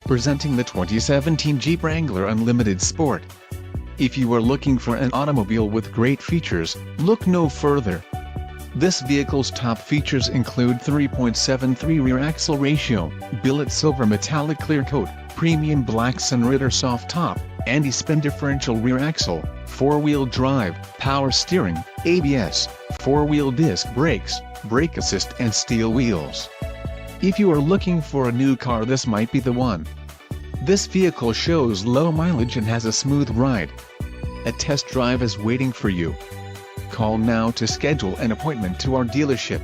Presenting the 2017 Jeep Wrangler Unlimited Sport. If you are looking for an automobile with great features, look no further. This vehicle's top features include 3.73 rear axle ratio, billet silver metallic clear coat, premium black Sunrider soft top, anti-spin differential rear axle, 4-wheel drive, power steering, ABS, 4-wheel disc brakes, brake assist and steel wheels. If you are looking for a new car, this might be the one. This vehicle shows low mileage and has a smooth ride. A test drive is waiting for you. Call now to schedule an appointment to our dealership.